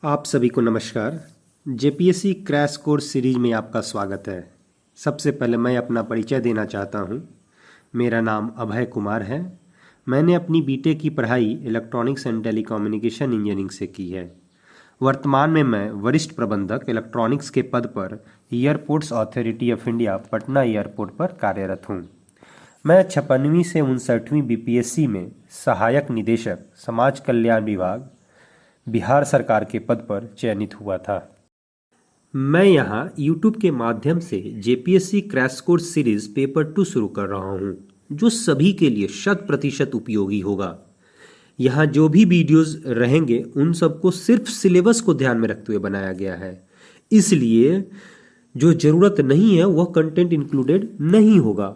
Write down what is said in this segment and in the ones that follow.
आप सभी को नमस्कार। जेपीएससी क्रैश कोर्स सीरीज में आपका स्वागत है। सबसे पहले मैं अपना परिचय देना चाहता हूं। मेरा नाम अभय कुमार है। मैंने अपनी बीटेक की पढ़ाई इलेक्ट्रॉनिक्स एंड टेलीकम्युनिकेशन इंजीनियरिंग से की है। वर्तमान में मैं वरिष्ठ प्रबंधक इलेक्ट्रॉनिक्स के पद पर airports authority of India Patna airport पर कार्यरत हूँ। मैं 56वीं से 59वीं बीपीएससी में सहायक निदेशक समाज कल्याण विभाग बिहार सरकार के पद पर चयनित हुआ था। मैं यहाँ YouTube के माध्यम से JPSC crash course series paper 2 शुरू कर रहा हूँ, जो सभी के लिए 100% उपयोगी होगा। यहाँ जो भी वीडियोस रहेंगे उन सबको सिर्फ सिलेबस को ध्यान में रखते हुए बनाया गया है, इसलिए जो ज़रूरत नहीं है वह कंटेंट इंक्लूडेड नहीं होगा।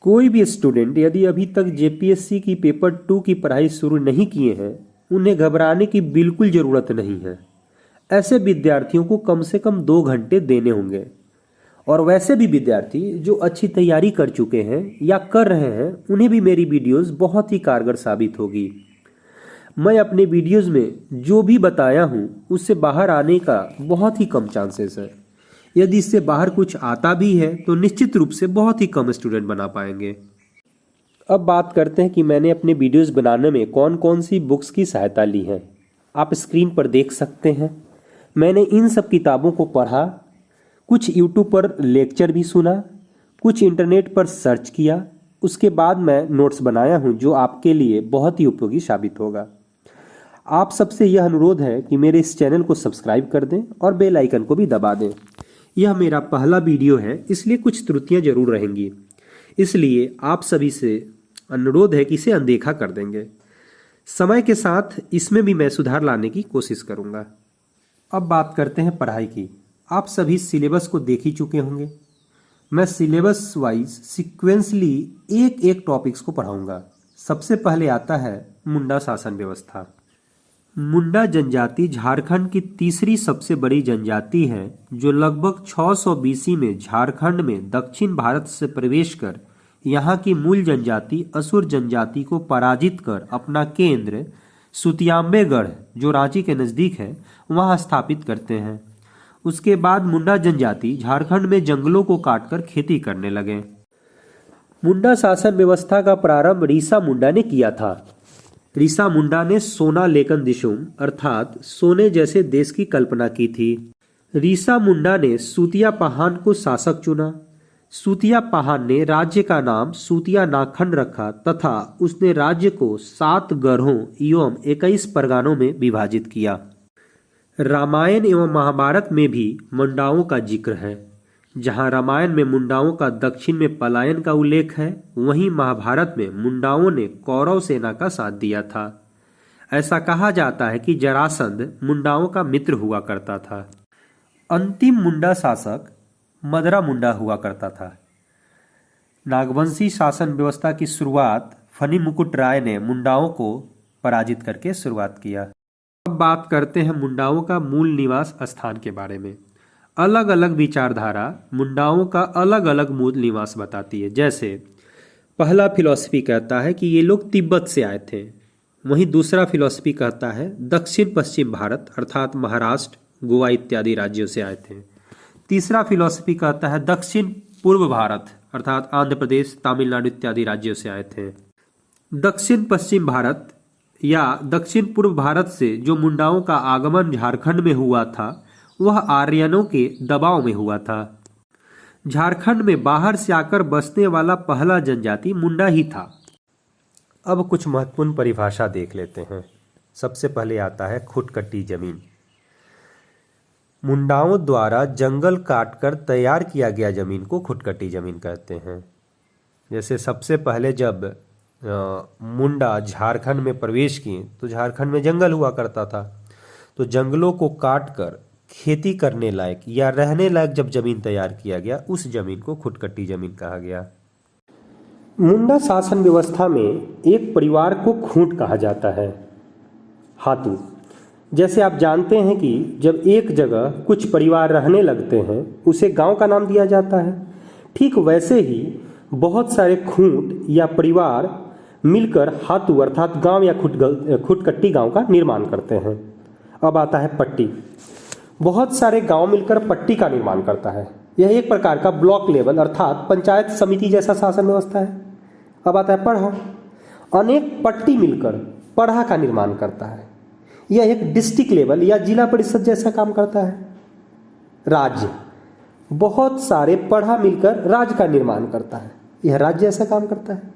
कोई भी स्टूडेंट यदि अभी तक जेपीएससी की पेपर 2 की पढ़ाई शुरू नहीं किए हैं, उन्हें घबराने की बिल्कुल ज़रूरत नहीं है। ऐसे विद्यार्थियों को कम से कम 2 घंटे देने होंगे, और वैसे भी विद्यार्थी जो अच्छी तैयारी कर चुके हैं या कर रहे हैं, उन्हें भी मेरी वीडियोस बहुत ही कारगर साबित होगी। मैं अपने वीडियोस में जो भी बताया हूँ उससे बाहर आने का बहुत ही कम चांसेस है। यदि इससे बाहर कुछ आता भी है तो निश्चित रूप से बहुत ही कम स्टूडेंट बना पाएंगे। अब बात करते हैं कि मैंने अपने वीडियोस बनाने में कौन कौन सी बुक्स की सहायता ली है। आप स्क्रीन पर देख सकते हैं। मैंने इन सब किताबों को पढ़ा, कुछ यूट्यूब पर लेक्चर भी सुना, कुछ इंटरनेट पर सर्च किया, उसके बाद मैं नोट्स बनाया हूं जो आपके लिए बहुत ही उपयोगी साबित होगा। आप सबसे यह अनुरोध है कि मेरे इस चैनल को सब्सक्राइब कर दें और बेल आइकन को भी दबा दें। यह मेरा पहला वीडियो है, इसलिए कुछ त्रुटियां जरूर रहेंगी, इसलिए आप सभी से अनुरोध है कि इसे अनदेखा कर देंगे। समय के साथ इसमें भी मैं सुधार लाने की कोशिश करूंगा। अब बात करते हैं पढ़ाई की। आप सभी सिलेबस को देख ही चुके होंगे। मैं सिलेबस वाइज सीक्वेंसली एक एक टॉपिक्स को पढ़ाऊंगा। सबसे पहले आता है मुंडा शासन व्यवस्था। मुंडा जनजाति झारखंड की तीसरी सबसे बड़ी जनजाति है, जो लगभग 600 बीसी में झारखंड में दक्षिण भारत से प्रवेश कर यहाँ की मूल जनजाति असुर जनजाति को पराजित कर अपना केंद्र सुतियाम्बेगढ़, जो रांची के नज़दीक है, वहाँ स्थापित करते हैं। उसके बाद मुंडा जनजाति झारखंड में जंगलों को काटकर खेती करने लगे। मुंडा शासन व्यवस्था का प्रारंभ रीसा मुंडा ने किया था। रीसा मुंडा ने सोना लेकन दिशुम अर्थात सोने जैसे देश की कल्पना की थी। रीसा मुंडा ने सूतिया पहान को शासक चुना। सूतिया पहान ने राज्य का नाम सूतिया नाखंड रखा तथा उसने राज्य को 7 गढ़ों एवं 21 परगनों में विभाजित किया। रामायण एवं महाभारत में भी मुंडाओं का जिक्र है। जहां रामायण में मुंडाओं का दक्षिण में पलायन का उल्लेख है, वहीं महाभारत में मुंडाओं ने कौरव सेना का साथ दिया था। ऐसा कहा जाता है कि जरासंध मुंडाओं का मित्र हुआ करता था। अंतिम मुंडा शासक मदरा मुंडा हुआ करता था। नागवंशी शासन व्यवस्था की शुरुआत फनी मुकुट राय ने मुंडाओं को पराजित करके शुरुआत किया। अब बात करते हैं मुंडाओं का मूल निवास स्थान के बारे में। अलग अलग विचारधारा मुंडाओं का अलग अलग मूल निवास बताती है। जैसे पहला फिलॉसफी कहता है कि ये लोग तिब्बत से आए थे, वहीं दूसरा फिलॉसफी कहता है दक्षिण पश्चिम भारत अर्थात महाराष्ट्र, गोवा इत्यादि राज्यों से आए थे। तीसरा फिलॉसफी कहता है दक्षिण पूर्व भारत अर्थात आंध्र प्रदेश, तमिलनाडु इत्यादि राज्यों से आए थे। दक्षिण पश्चिम भारत या दक्षिण पूर्व भारत से जो मुंडाओं का आगमन झारखंड में हुआ था, वह आर्यनों के दबाव में हुआ था। झारखंड में बाहर से आकर बसने वाला पहला जनजाति मुंडा ही था। अब कुछ महत्वपूर्ण परिभाषा देख लेते हैं। सबसे पहले आता है खुटकटी जमीन। मुंडाओं द्वारा जंगल काटकर तैयार किया गया जमीन को खुटकटी जमीन कहते हैं। जैसे सबसे पहले जब मुंडा झारखंड में प्रवेश किए तो झारखंड में जंगल हुआ करता था, तो जंगलों को काटकर खेती करने लायक या रहने लायक जब जमीन तैयार किया गया, उस जमीन को खुटकटी जमीन कहा गया। मुंडा शासन व्यवस्था में एक परिवार को खूंट कहा जाता है। हाथू, जैसे आप जानते हैं कि जब एक जगह कुछ परिवार रहने लगते हैं उसे गांव का नाम दिया जाता है। ठीक वैसे ही बहुत सारे खूंट या परिवार मिलकर हाथू अर्थात गांव या खुटकट्टी गांव का निर्माण करते हैं। अब आता है पट्टी। बहुत सारे गांव मिलकर पट्टी का निर्माण करता है। यह एक प्रकार का ब्लॉक लेवल अर्थात पंचायत समिति जैसा शासन व्यवस्था है। अब आता है पढ़ा। अनेक पट्टी मिलकर पढ़ा का निर्माण करता है। यह एक डिस्ट्रिक्ट लेवल या जिला परिषद जैसा काम करता है। राज्य। बहुत सारे पढ़ा मिलकर राज्य का निर्माण करता है। यह राज्य जैसा काम करता है।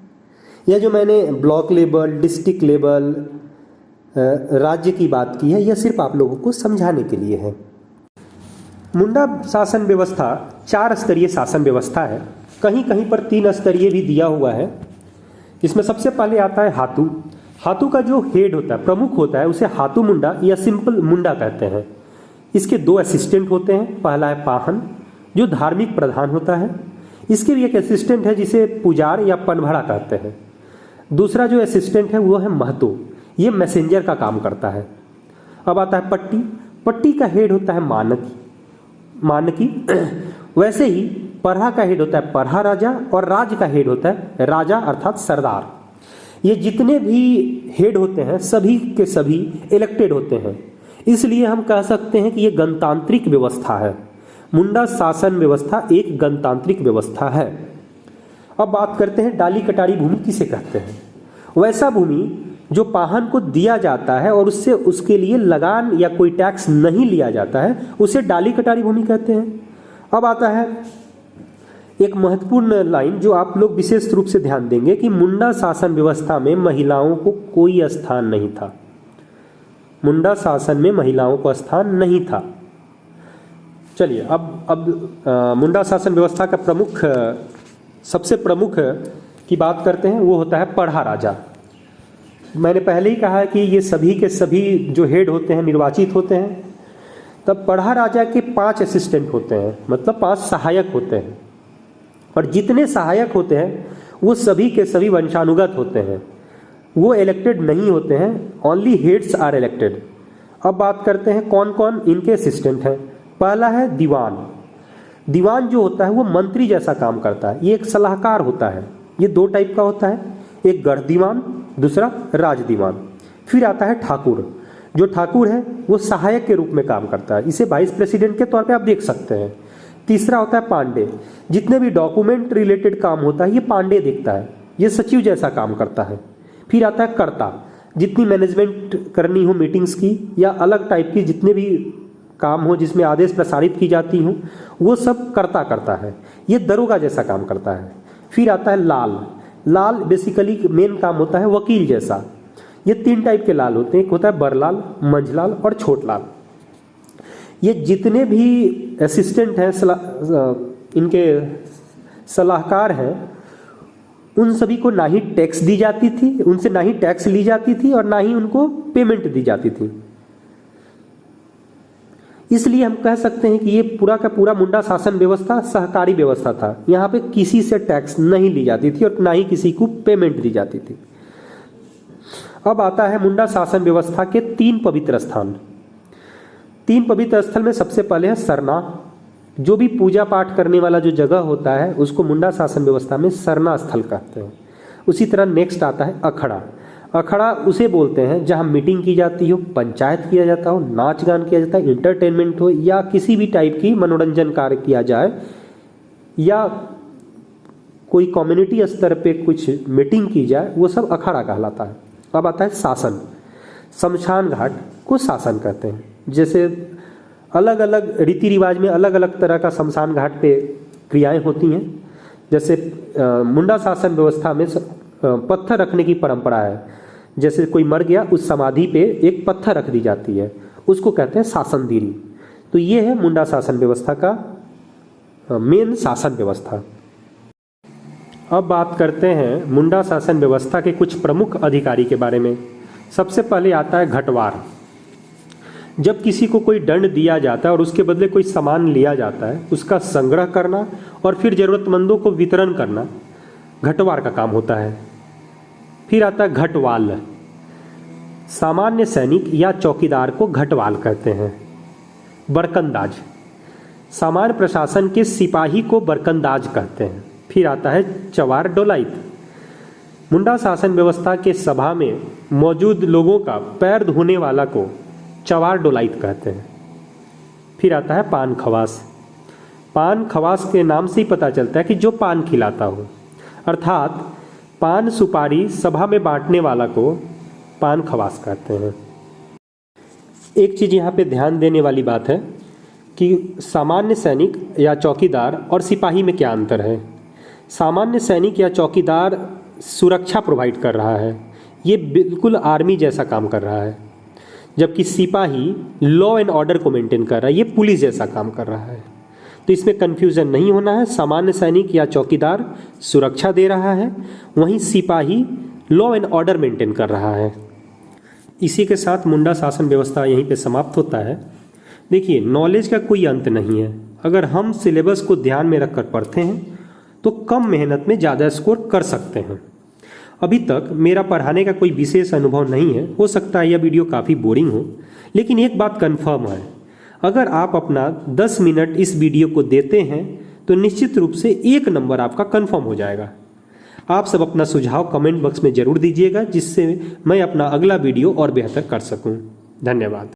यह जो मैंने ब्लॉक लेवल, डिस्ट्रिक्ट लेवल, राज्य की बात की है, यह सिर्फ आप लोगों को समझाने के लिए है। मुंडा शासन व्यवस्था 4 स्तरीय शासन व्यवस्था है। कहीं कहीं पर 3 स्तरीय भी दिया हुआ है। इसमें सबसे पहले आता है हातू। हातू का जो हेड होता है, प्रमुख होता है, उसे हातू मुंडा या सिंपल मुंडा कहते हैं। इसके 2 असिस्टेंट होते हैं। पहला है पाहन, जो धार्मिक प्रधान होता है। इसके भी एक असिस्टेंट है जिसे पुजार या पनभड़ा कहते हैं। दूसरा जो असिस्टेंट है वो है महतो, ये मैसेंजर का काम करता है। अब आता है पट्टी। पट्टी का हेड होता है मानकी। वैसे ही पढ़ा का हेड होता है पढ़ा राजा और राज्य का हेड होता है राजा अर्थात सरदार। ये जितने भी हेड होते हैं सभी के सभी इलेक्टेड होते हैं। इसलिए हम कह सकते हैं कि ये गणतांत्रिक व्यवस्था है। मुंडा शासन व्यवस्था एक गणतांत्रिक व्यवस्था है। अब बात करते हैं डाली कटारी भूमि किसे कहते हैं। वैसा भूमि जो पाहन को दिया जाता है और उससे उसके लिए लगान या कोई टैक्स नहीं लिया जाता है, उसे डाली कटारी भूमि कहते हैं। अब आता है एक महत्वपूर्ण लाइन जो आप लोग विशेष रूप से ध्यान देंगे कि मुंडा शासन व्यवस्था में महिलाओं को कोई स्थान नहीं था। मुंडा शासन में महिलाओं को स्थान नहीं था। चलिए अब मुंडा शासन व्यवस्था का सबसे प्रमुख की बात करते हैं। वो होता है पढ़ा राजा। मैंने पहले ही कहा कि ये सभी के सभी जो हेड होते हैं निर्वाचित होते हैं। तब पढ़ा राजा के 5 असिस्टेंट होते हैं, मतलब 5 सहायक होते हैं। और जितने सहायक होते हैं वो सभी के सभी वंशानुगत होते हैं, वो इलेक्टेड नहीं होते हैं। Only heads are elected. अब बात करते हैं कौन कौन इनके असिस्टेंट हैं। पहला है दीवान। दीवान जो होता है वो मंत्री जैसा काम करता है। ये एक सलाहकार होता है। ये 2 टाइप का होता है, एक गढ़ दीवान, दूसरा राज दीवान। फिर आता है ठाकुर। जो ठाकुर है वो सहायक के रूप में काम करता है। इसे वाइस प्रेसिडेंट के तौर पे आप देख सकते हैं। तीसरा होता है पांडे। जितने भी डॉक्यूमेंट रिलेटेड काम होता है ये पांडे देखता है। ये सचिव जैसा काम करता है। फिर आता है कर्ता। जितनी मैनेजमेंट करनी हो मीटिंग्स की या अलग टाइप की जितने भी काम हो जिसमें आदेश प्रसारित की जाती हो, वो सब कर्ता करता है। ये दरोगा जैसा काम करता है। फिर आता है लाल। लाल बेसिकली मेन काम होता है वकील जैसा। ये 3 टाइप के लाल होते हैं। एक होता है बरलाल, मंझलाल और छोटलाल। ये जितने भी असिस्टेंट हैं इनके सलाहकार हैं, उन सभी को ना ही टैक्स दी जाती थी, उनसे ना ही टैक्स ली जाती थी और ना ही उनको पेमेंट दी जाती थी। इसलिए हम कह सकते हैं कि ये पूरा का पूरा मुंडा शासन व्यवस्था सहकारी व्यवस्था था। यहाँ पे किसी से टैक्स नहीं ली जाती थी और ना ही किसी को पेमेंट दी जाती थी। अब आता है मुंडा शासन व्यवस्था के 3 पवित्र स्थान। 3 पवित्र स्थल में सबसे पहले है सरना। जो भी पूजा पाठ करने वाला जो जगह होता है उसको मुंडा शासन व्यवस्था में सरना स्थल कहते हैं। उसी तरह नेक्स्ट आता है अखड़ा। अखड़ा उसे बोलते हैं जहां मीटिंग की जाती हो, पंचायत किया जाता हो, नाच गान किया जाता है, इंटरटेनमेंट हो या किसी भी टाइप की मनोरंजन कार्य किया जाए या कोई कम्युनिटी स्तर पे कुछ मीटिंग की जाए, वो सब अखाड़ा कहलाता है। अब आता है शासन। शमशान घाट को शासन कहते हैं। जैसे अलग अलग रीति रिवाज में अलग अलग तरह का शमशान घाट पे क्रियाएं होती हैं। जैसे मुंडा शासन व्यवस्था में पत्थर रखने की परंपरा है। जैसे कोई मर गया उस समाधि पे एक पत्थर रख दी जाती है, उसको कहते हैं शासनदीरी। तो ये है मुंडा शासन व्यवस्था का मेन शासन व्यवस्था। अब बात करते हैं मुंडा शासन व्यवस्था के कुछ प्रमुख अधिकारी के बारे में। सबसे पहले आता है घटवार। जब किसी को कोई दंड दिया जाता है और उसके बदले कोई सामान लिया जाता है, उसका संग्रह करना और फिर जरूरतमंदों को वितरण करना घटवार का काम होता है। फिर आता है घटवाल। सामान्य सैनिक या चौकीदार को घटवाल कहते हैं। बरकंदाज। सामान्य प्रशासन के सिपाही को बरकंदाज कहते हैं। फिर आता है चवार डोलाइत। मुंडा शासन व्यवस्था के सभा में मौजूद लोगों का पैर धोने वाला को चवार डोलाइत कहते हैं। फिर आता है पान खवास। पान खवास के नाम से ही पता चलता है कि जो पान खिलाता हो, अर्थात पान सुपारी सभा में बांटने वाला को पान खवास कहते हैं। एक चीज़ यहाँ पे ध्यान देने वाली बात है कि सामान्य सैनिक या चौकीदार और सिपाही में क्या अंतर है। सामान्य सैनिक या चौकीदार सुरक्षा प्रोवाइड कर रहा है, ये बिल्कुल आर्मी जैसा काम कर रहा है, जबकि सिपाही लॉ एंड ऑर्डर को मेंटेन कर रहा है, ये पुलिस जैसा काम कर रहा है। तो इसमें कन्फ्यूज़न नहीं होना है। सामान्य सैनिक या चौकीदार सुरक्षा दे रहा है, वहीं सिपाही लॉ एंड ऑर्डर मेंटेन कर रहा है। इसी के साथ मुंडा शासन व्यवस्था यहीं पे समाप्त होता है। देखिए, नॉलेज का कोई अंत नहीं है। अगर हम सिलेबस को ध्यान में रखकर पढ़ते हैं तो कम मेहनत में ज़्यादा स्कोर कर सकते हैं। अभी तक मेरा पढ़ाने का कोई विशेष अनुभव नहीं है, हो सकता है यह वीडियो काफ़ी बोरिंग हो, लेकिन एक बात कंफर्म है, अगर आप अपना 10 मिनट इस वीडियो को देते हैं तो निश्चित रूप से 1 नंबर आपका कंफर्म हो जाएगा। आप सब अपना सुझाव कमेंट बॉक्स में ज़रूर दीजिएगा, जिससे मैं अपना अगला वीडियो और बेहतर कर सकूं। धन्यवाद।